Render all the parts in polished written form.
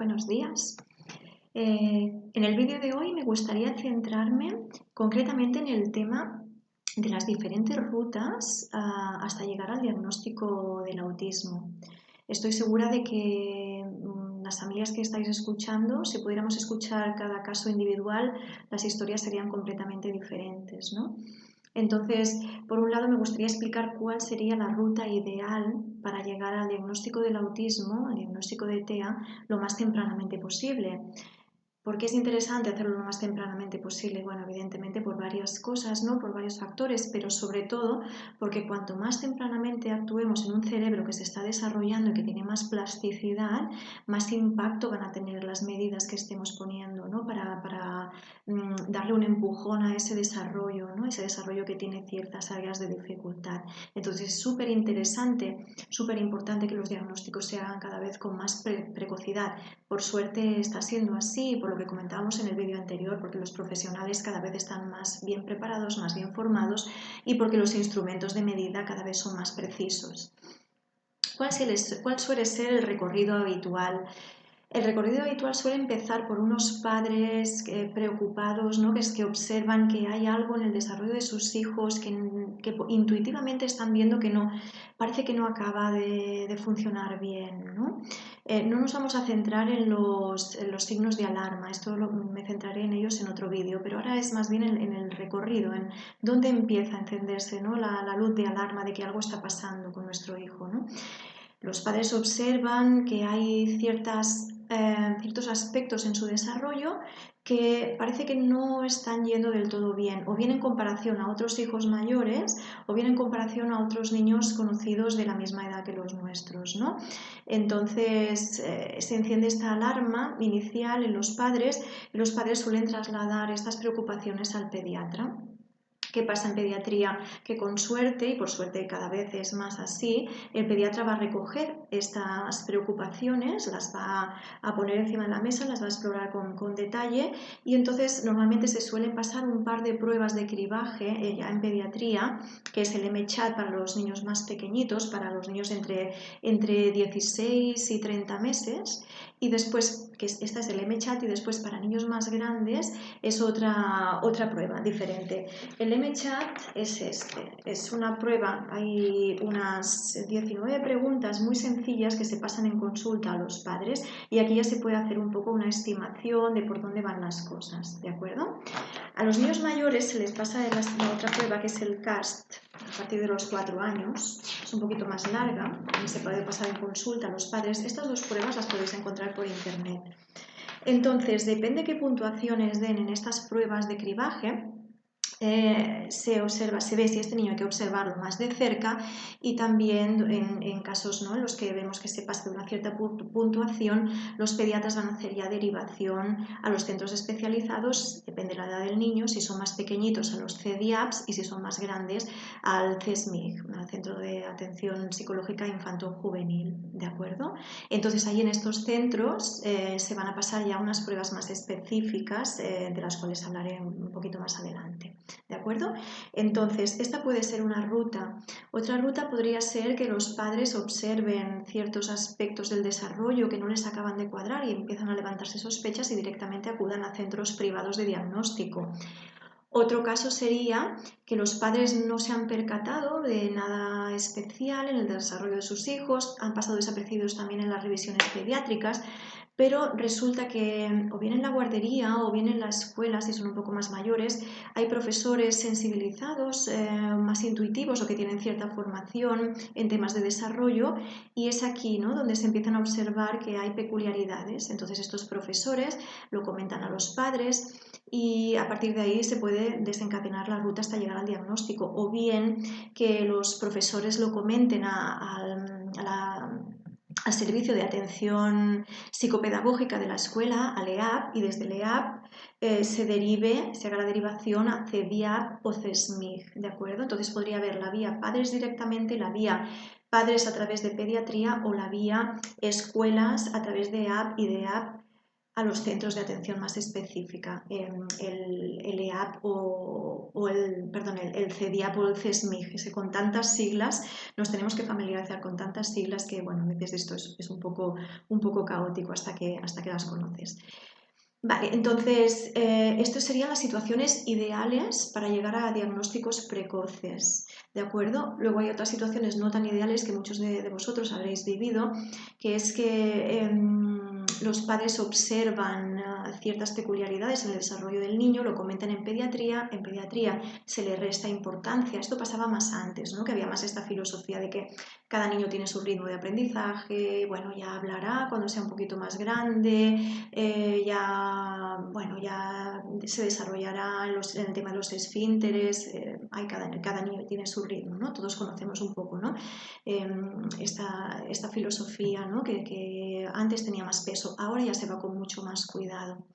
buenos días. En el vídeo de hoy me gustaría centrarme concretamente en el tema de las diferentes rutas hasta llegar al diagnóstico del autismo. Estoy segura de que las familias que estáis escuchando, si pudiéramos escuchar cada caso individual, las historias serían completamente diferentes, ¿no? Entonces, por un lado, me gustaría explicar cuál sería la ruta ideal para llegar al diagnóstico del autismo, al diagnóstico de TEA, lo más tempranamente posible. ¿Por qué es interesante hacerlo lo más tempranamente posible? Bueno, evidentemente por varias cosas, ¿no? Por varios factores, pero sobre todo porque cuanto más tempranamente actuemos en un cerebro que se está desarrollando y que tiene más plasticidad, más impacto van a tener las medidas que estemos poniendo, ¿no? Para darle un empujón a ese desarrollo, ¿no? Ese desarrollo que tiene ciertas áreas de dificultad. Entonces es súper interesante, súper importante que los diagnósticos se hagan cada vez con más precocidad. Por suerte está siendo así, por lo que comentábamos en el vídeo anterior, porque los profesionales cada vez están más bien preparados, más bien formados y porque los instrumentos de medida cada vez son más precisos. ¿Cuál suele ser el recorrido habitual? El recorrido habitual suele empezar por unos padres preocupados, ¿no? que observan que hay algo en el desarrollo de sus hijos que intuitivamente están viendo que no, parece que no acaba de funcionar bien, ¿no? No nos vamos a centrar en los signos de alarma, me centraré en ellos en otro vídeo, pero ahora es más bien en el recorrido, en dónde empieza a encenderse, ¿no? la luz de alarma de que algo está pasando con nuestro hijo, ¿no? Los padres observan que hay ciertos aspectos en su desarrollo que parece que no están yendo del todo bien, o bien en comparación a otros hijos mayores, o bien en comparación a otros niños conocidos de la misma edad que los nuestros, ¿no? Entonces se enciende esta alarma inicial en los padres y los padres suelen trasladar estas preocupaciones al pediatra. ¿Qué pasa en pediatría? Que con suerte, y por suerte cada vez es más así, el pediatra va a recoger estas preocupaciones, las va a poner encima de la mesa, las va a explorar con detalle y entonces normalmente se suelen pasar un par de pruebas de cribaje ya en pediatría, que es el MCHAT para los niños más pequeñitos, para los niños entre 16 y 30 meses, y después, esta es el MCHAT, y después para niños más grandes es otra prueba diferente. El MCHAT es una prueba, hay unas 19 preguntas muy sencillas que se pasan en consulta a los padres y aquí ya se puede hacer un poco una estimación de por dónde van las cosas, ¿de acuerdo? A los niños mayores se les pasa la otra prueba que es el CAST a partir de los 4 años, es un poquito más larga y se puede pasar en consulta a los padres. Estas dos pruebas las podéis encontrar por internet. Entonces, depende qué puntuaciones den en estas pruebas de cribaje, se ve si este niño hay que observarlo más de cerca y también en casos, ¿no?, en los que vemos que se pasa de una cierta puntuación, los pediatras van a hacer ya derivación a los centros especializados, depende de la edad del niño, si son más pequeñitos a los CDIAPS y si son más grandes al CESMIG, al Centro de Atención Psicológica Infanto-Juvenil, ¿de acuerdo? Entonces ahí en estos centros se van a pasar ya unas pruebas más específicas de las cuales hablaré un poquito más adelante. ¿De acuerdo? Entonces, esta puede ser una ruta. Otra ruta podría ser que los padres observen ciertos aspectos del desarrollo que no les acaban de cuadrar y empiezan a levantarse sospechas y directamente acudan a centros privados de diagnóstico. Otro caso sería que los padres no se han percatado de nada especial en el desarrollo de sus hijos, han pasado desapercibidos también en las revisiones pediátricas, pero resulta que o bien en la guardería o bien en la escuela, si son un poco más mayores, hay profesores sensibilizados, más intuitivos o que tienen cierta formación en temas de desarrollo y es aquí, ¿no?, donde se empiezan a observar que hay peculiaridades. Entonces estos profesores lo comentan a los padres y a partir de ahí se puede desencadenar la ruta hasta llegar al diagnóstico, o bien que los profesores lo comenten al servicio de atención psicopedagógica de la escuela, al EAP, y desde el EAP se haga la derivación a CEDIAP o CESMIG, ¿de acuerdo? Entonces podría haber la vía padres directamente, la vía padres a través de pediatría o la vía escuelas a través de EAP y de EAP a los centros de atención más específica, el EAP o el CEDIAP o el CESMIG, con tantas siglas, nos tenemos que familiarizar con tantas siglas que, bueno, a veces esto es un poco caótico hasta que las conoces. Vale, entonces, estas serían las situaciones ideales para llegar a diagnósticos precoces, ¿de acuerdo? Luego hay otras situaciones no tan ideales que muchos de vosotros habréis vivido, que es que los padres observan ciertas peculiaridades en el desarrollo del niño, lo comentan en pediatría se le resta importancia. Esto pasaba más antes, ¿no? Que había más esta filosofía de que cada niño tiene su ritmo de aprendizaje, bueno, ya hablará cuando sea un poquito más grande, ya se desarrollará en el tema de los esfínteres, cada niño tiene su ritmo, ¿no? Todos conocemos un poco, ¿no? Esta filosofía, ¿no? que antes tenía más peso, ahora ya se va con mucho más cuidado.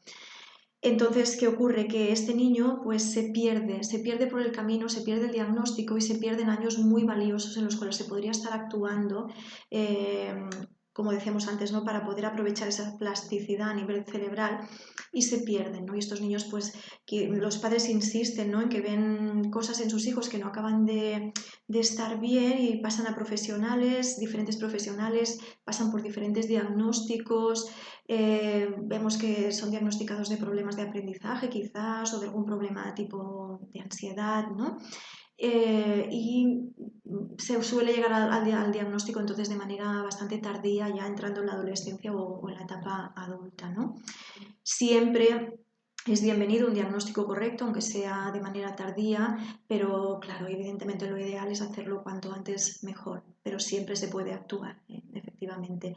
Entonces, ¿qué ocurre? Que este niño pues se pierde por el camino, se pierde el diagnóstico y se pierden años muy valiosos en los cuales se podría estar actuando, como decíamos antes, ¿no? Para poder aprovechar esa plasticidad a nivel cerebral y se pierden, ¿no? Y estos niños, pues, que los padres insisten, ¿no? En que ven cosas en sus hijos que no acaban de estar bien y pasan a profesionales, diferentes profesionales, pasan por diferentes diagnósticos. Vemos que son diagnosticados de problemas de aprendizaje quizás o de algún problema tipo de ansiedad, ¿no? Y se suele llegar al diagnóstico entonces de manera bastante tardía, ya entrando en la adolescencia o en la etapa adulta, ¿no? Siempre es bienvenido un diagnóstico correcto, aunque sea de manera tardía, pero claro, evidentemente lo ideal es hacerlo cuanto antes mejor, pero siempre se puede actuar, efectivamente.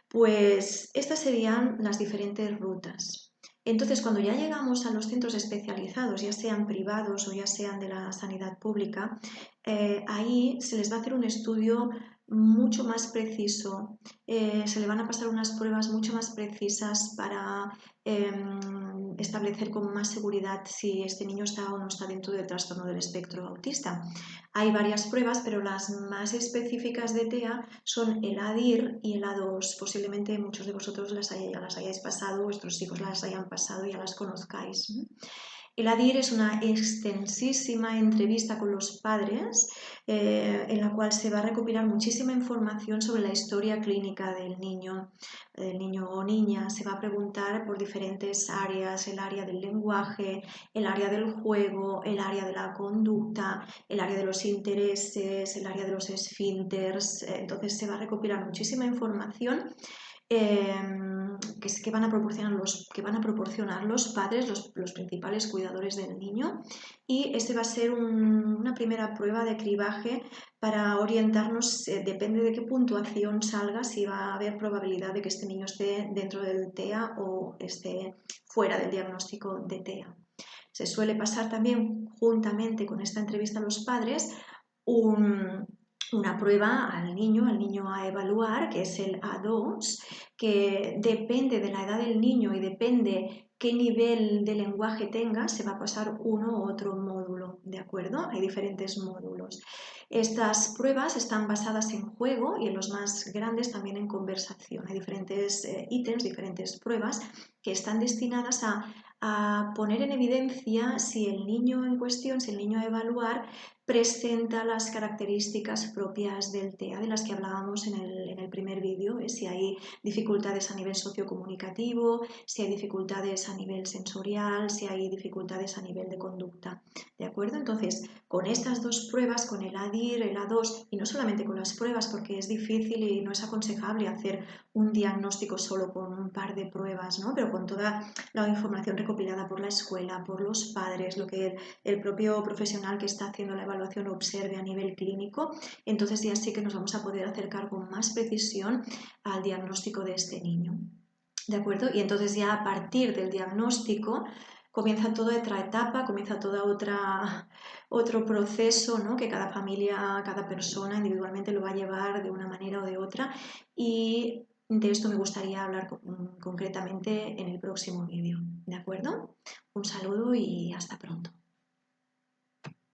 Pues estas serían las diferentes rutas. Entonces, cuando ya llegamos a los centros especializados, ya sean privados o ya sean de la sanidad pública, ahí se les va a hacer un estudio mucho más preciso, se le van a pasar unas pruebas mucho más precisas para establecer con más seguridad si este niño está o no está dentro del trastorno del espectro autista. Hay varias pruebas, pero las más específicas de TEA son el ADIR y el A2. Posiblemente muchos de vosotros ya las hayáis pasado, vuestros hijos las hayan pasado y ya las conozcáis. El ADIR es una extensísima entrevista con los padres en la cual se va a recopilar muchísima información sobre la historia clínica del niño o niña. Se va a preguntar por diferentes áreas, el área del lenguaje, el área del juego, el área de la conducta, el área de los intereses, el área de los esfínteres. Entonces se va a recopilar muchísima información que van a proporcionar los padres, los principales cuidadores del niño, y este va a ser una primera prueba de cribaje para orientarnos, depende de qué puntuación salga, si va a haber probabilidad de que este niño esté dentro del TEA o esté fuera del diagnóstico de TEA. Se suele pasar también, juntamente con esta entrevista a los padres, una prueba al niño a evaluar, que es el A2, que depende de la edad del niño y depende qué nivel de lenguaje tenga, se va a pasar uno u otro módulo, ¿de acuerdo? Hay diferentes módulos. Estas pruebas están basadas en juego y en los más grandes también en conversación. Hay diferentes ítems, diferentes pruebas que están destinadas a poner en evidencia si el niño en cuestión, si el niño a evaluar, presenta las características propias del TEA de las que hablábamos en el primer vídeo, si hay dificultades a nivel sociocomunicativo, si hay dificultades a nivel sensorial, si hay dificultades a nivel de conducta, ¿de acuerdo? Entonces, con estas dos pruebas, con el ADIR, el A2, y no solamente con las pruebas porque es difícil y no es aconsejable hacer un diagnóstico solo con un par de pruebas, ¿no? Pero con toda la información recopilada por la escuela, por los padres, lo que el propio profesional que está haciendo la evaluación observe a nivel clínico, entonces ya sí que nos vamos a poder acercar con más precisión al diagnóstico de este niño. ¿De acuerdo? Y entonces ya a partir del diagnóstico comienza toda otra etapa, comienza otro proceso, ¿no? Que cada familia, cada persona individualmente lo va a llevar de una manera o de otra, y de esto me gustaría hablar concretamente en el próximo vídeo. ¿De acuerdo? Un saludo y hasta pronto.